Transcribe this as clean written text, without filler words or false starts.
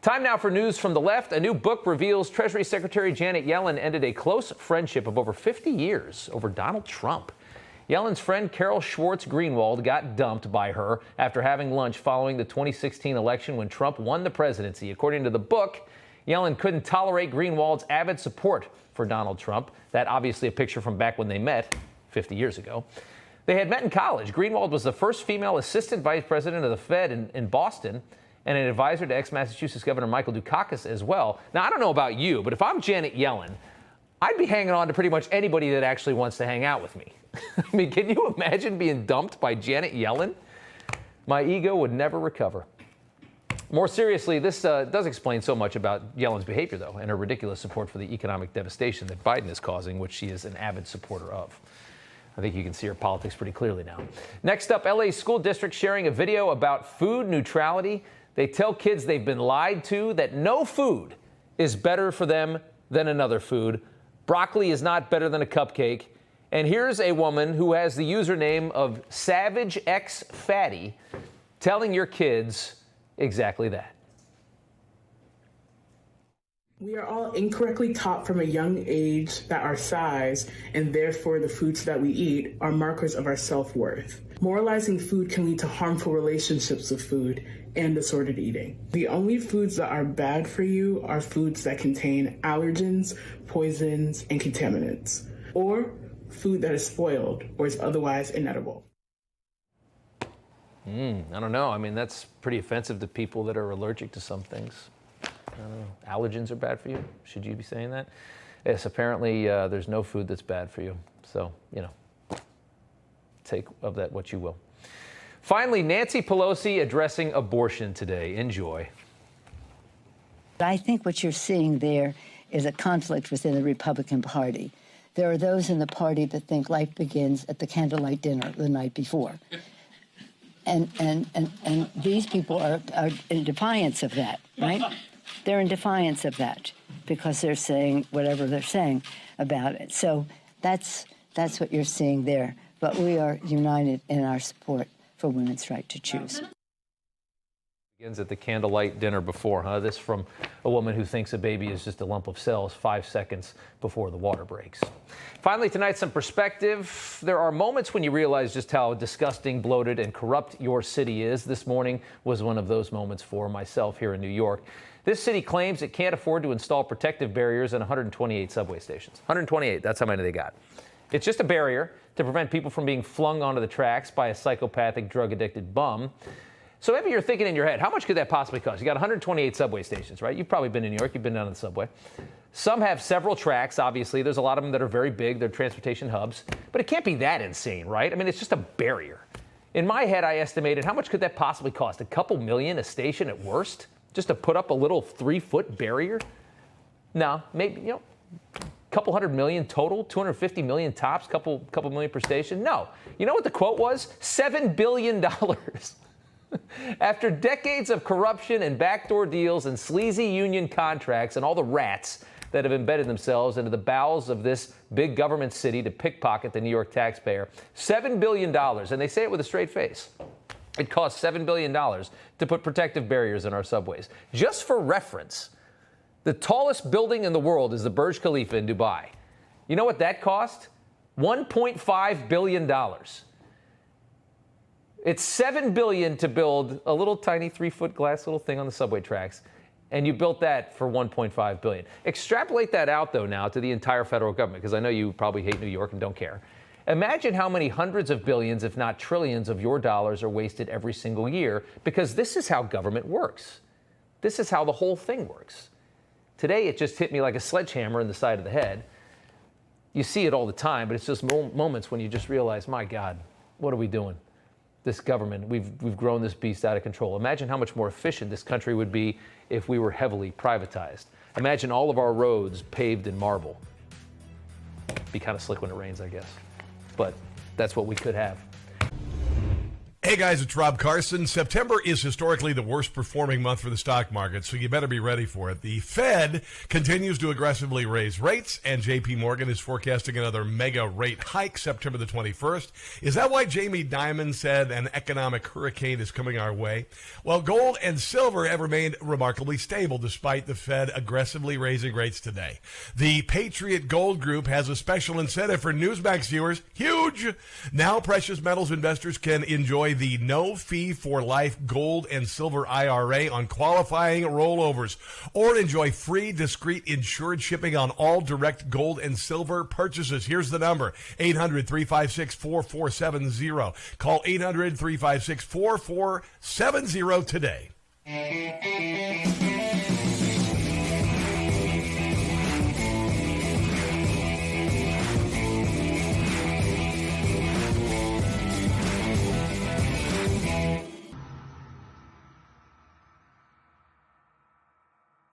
Time now for news from the left. A new book reveals Treasury Secretary Janet Yellen ended a close friendship of over 50 years over Donald Trump. Yellen's friend Carol Schwartz Greenwald got dumped by her after having lunch following the 2016 election when Trump won the presidency. According to the book, Yellen couldn't tolerate Greenwald's avid support for Donald Trump. That obviously a picture from back when they met 50 years ago. They had met in college. Greenwald was the first female assistant vice president of the Fed in Boston, and an advisor to ex-Massachusetts Governor Michael Dukakis as well. Now, I don't know about you, but if I'm Janet Yellen, I'd be hanging on to pretty much anybody that actually wants to hang out with me. I mean, can you imagine being dumped by Janet Yellen? My ego would never recover. More seriously, this does explain so much about Yellen's behavior, though, and her ridiculous support for the economic devastation that Biden is causing, which she is an avid supporter of. I think you can see her politics pretty clearly now. Next up, LA school district sharing a video about food neutrality. They tell kids they've been lied to, that no food is better for them than another food. Broccoli is not better than a cupcake. And here's a woman who has the username of Savage X Fatty telling your kids exactly that. We are all incorrectly taught from a young age that our size, and therefore the foods that we eat, are markers of our self-worth. Moralizing food can lead to harmful relationships with food and disordered eating. The only foods that are bad for you are foods that contain allergens, poisons, and contaminants, or food that is spoiled or is otherwise inedible. I don't know. I mean, that's pretty offensive to people that are allergic to some things. I don't know. Allergens are bad for you? Should you be saying that? Yes, apparently there's no food that's bad for you. So, take of that what you will. Finally, Nancy Pelosi addressing abortion today. Enjoy. I think what you're seeing there is a conflict within the Republican Party. There are those in the party that think life begins at the candlelight dinner the night before. And these people are in defiance of that, right? They're in defiance of that because they're saying whatever they're saying about it. So that's what you're seeing there. But we are united in our support for women's right to choose. Begins at the candlelight dinner before, huh? This from a woman who thinks a baby is just a lump of cells 5 seconds before the water breaks. Finally, tonight, some perspective. There are moments when you realize just how disgusting, bloated, and corrupt your city is. This morning was one of those moments for myself here in New York. This city claims it can't afford to install protective barriers in 128 subway stations. 128, that's how many they got. It's just a barrier to prevent people from being flung onto the tracks by a psychopathic, drug-addicted bum. So maybe you're thinking in your head, how much could that possibly cost? You got 128 subway stations, right? You've probably been in New York. You've been down on the subway. Some have several tracks, obviously. There's a lot of them that are very big. They're transportation hubs. But it can't be that insane, right? I mean, it's just a barrier. In my head, I estimated, how much could that possibly cost? A couple million a station at worst? Just to put up a little 3-foot barrier? No, maybe, a couple $100 million total, 250 million tops, couple million per station. No. You know what the quote was? $7 billion. After decades of corruption and backdoor deals and sleazy union contracts and all the rats that have embedded themselves into the bowels of this big government city to pickpocket the New York taxpayer, $7 billion, and they say it with a straight face. It costs $7 billion to put protective barriers in our subways. Just for reference, the tallest building in the world is the Burj Khalifa in Dubai. You know what that cost? $1.5 billion. It's $7 billion to build a little tiny 3-foot glass little thing on the subway tracks, and you built that for $1.5 billion. Extrapolate that out, though, now to the entire federal government, because I know you probably hate New York and don't care. Imagine how many hundreds of billions, if not trillions, of your dollars are wasted every single year, because this is how government works. This is how the whole thing works. Today, it just hit me like a sledgehammer in the side of the head. You see it all the time, but it's just moments when you just realize, my God, what are we doing? This government, we've grown this beast out of control. Imagine how much more efficient this country would be if we were heavily privatized. Imagine all of our roads paved in marble. Be kind of slick when it rains, I guess. But that's what we could have. Hey guys, it's Rob Carson. September is historically the worst performing month for the stock market, so you better be ready for it. The Fed continues to aggressively raise rates, and JP Morgan is forecasting another mega rate hike September the 21st. Is that why Jamie Dimon said an economic hurricane is coming our way? Well, gold and silver have remained remarkably stable despite the Fed aggressively raising rates today. The Patriot Gold Group has a special incentive for Newsmax viewers. Huge! Now precious metals investors can enjoy the no-fee-for-life gold and silver IRA on qualifying rollovers, or enjoy free, discreet, insured shipping on all direct gold and silver purchases. Here's the number, 800-356-4470. Call 800-356-4470 today.